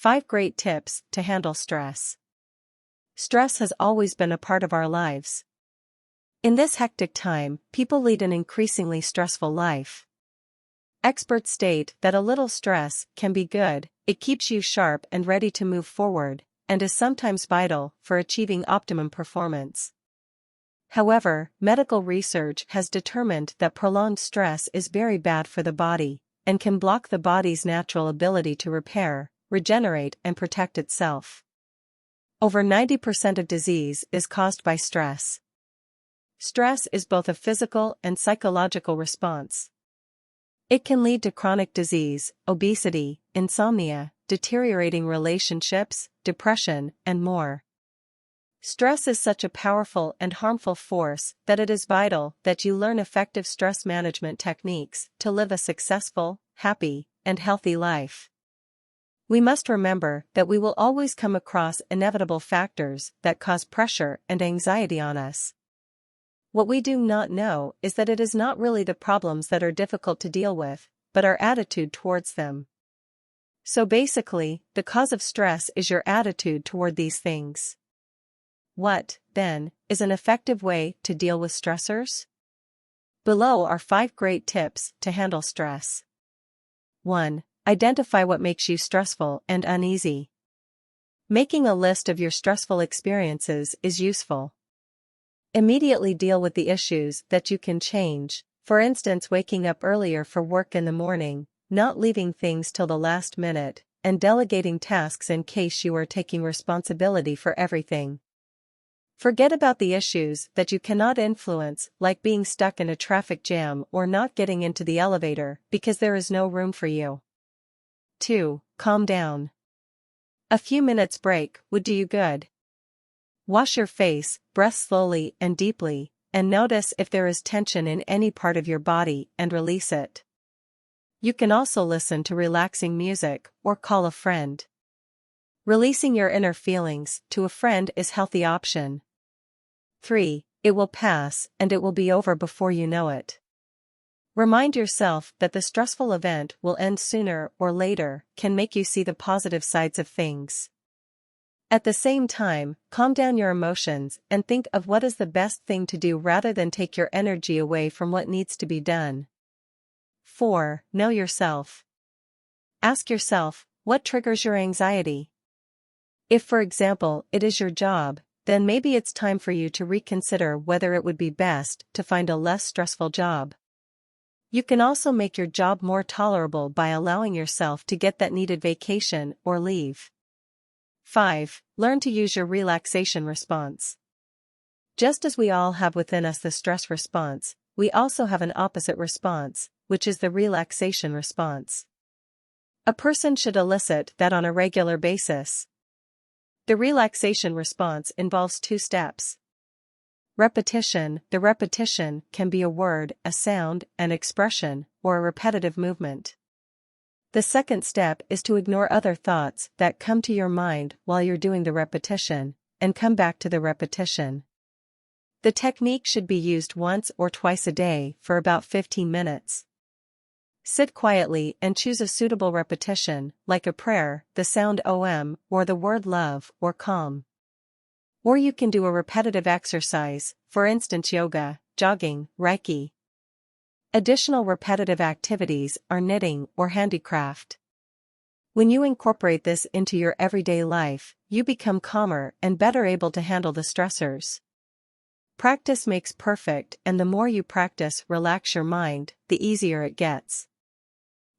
5 great tips to handle stress. Stress has always been a part of our lives. In this hectic time, people lead an increasingly stressful life. Experts state that a little stress can be good, it keeps you sharp and ready to move forward, and is sometimes vital for achieving optimum performance. However, medical research has determined that prolonged stress is very bad for the body, and can block the body's natural ability to repair, regenerate, and protect itself. Over 90% of disease is caused by stress. Stress is both a physical and psychological response. It can lead to chronic disease, obesity, insomnia, deteriorating relationships, depression, and more. Stress is such a powerful and harmful force that it is vital that you learn effective stress management techniques to live a successful, happy, and healthy life. We must remember that we will always come across inevitable factors that cause pressure and anxiety on us. What we do not know is that it is not really the problems that are difficult to deal with, but our attitude towards them. So basically, the cause of stress is your attitude toward these things. What, then, is an effective way to deal with stressors? Below are 5 great tips to handle stress. 1. Identify what makes you stressful and uneasy. Making a list of your stressful experiences is useful. Immediately deal with the issues that you can change, for instance waking up earlier for work in the morning, not leaving things till the last minute, and delegating tasks in case you are taking responsibility for everything. Forget about the issues that you cannot influence, like being stuck in a traffic jam or not getting into the elevator because there is no room for you. 2. Calm down. A few minutes break would do you good. Wash your face, breath slowly and deeply, and notice if there is tension in any part of your body and release it. You can also listen to relaxing music or call a friend. Releasing your inner feelings to a friend is a healthy option. 3. It will pass, and it will be over before you know it. Remind yourself that the stressful event will end sooner or later, can make you see the positive sides of things. At the same time, calm down your emotions and think of what is the best thing to do rather than take your energy away from what needs to be done. 4. Know yourself. Ask yourself, what triggers your anxiety? If, for example, it is your job, then maybe it's time for you to reconsider whether it would be best to find a less stressful job. You can also make your job more tolerable by allowing yourself to get that needed vacation or leave. 5. Learn to use your relaxation response. Just as we all have within us the stress response, we also have an opposite response, which is the relaxation response. A person should elicit that on a regular basis. The relaxation response involves 2 steps. Repetition. The repetition can be a word, a sound, an expression, or a repetitive movement. The second step is to ignore other thoughts that come to your mind while you're doing the repetition, and come back to the repetition. The technique should be used once or twice a day for about 15 minutes. Sit quietly and choose a suitable repetition, like a prayer, the sound Om, or the word love or calm. Or you can do a repetitive exercise, for instance yoga, jogging, Reiki. Additional repetitive activities are knitting or handicraft. When you incorporate this into your everyday life, you become calmer and better able to handle the stressors. Practice makes perfect, and the more you practice, relax your mind, the easier it gets.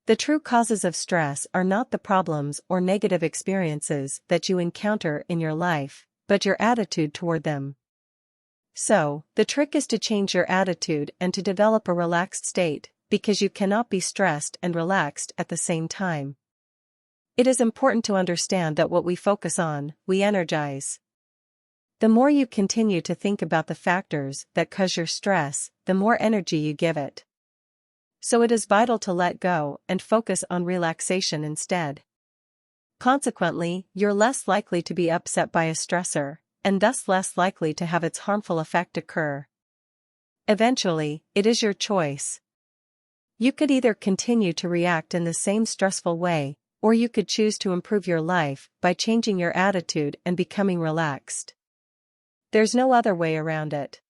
The true causes of stress are not the problems or negative experiences that you encounter in your life, but your attitude toward them. So, the trick is to change your attitude and to develop a relaxed state, because you cannot be stressed and relaxed at the same time. It is important to understand that what we focus on, we energize. The more you continue to think about the factors that cause your stress, the more energy you give it. So it is vital to let go and focus on relaxation instead. Consequently, you're less likely to be upset by a stressor, and thus less likely to have its harmful effect occur. Eventually, it is your choice. You could either continue to react in the same stressful way, Or you could choose to improve your life by changing your attitude and becoming relaxed. There's no other way around it.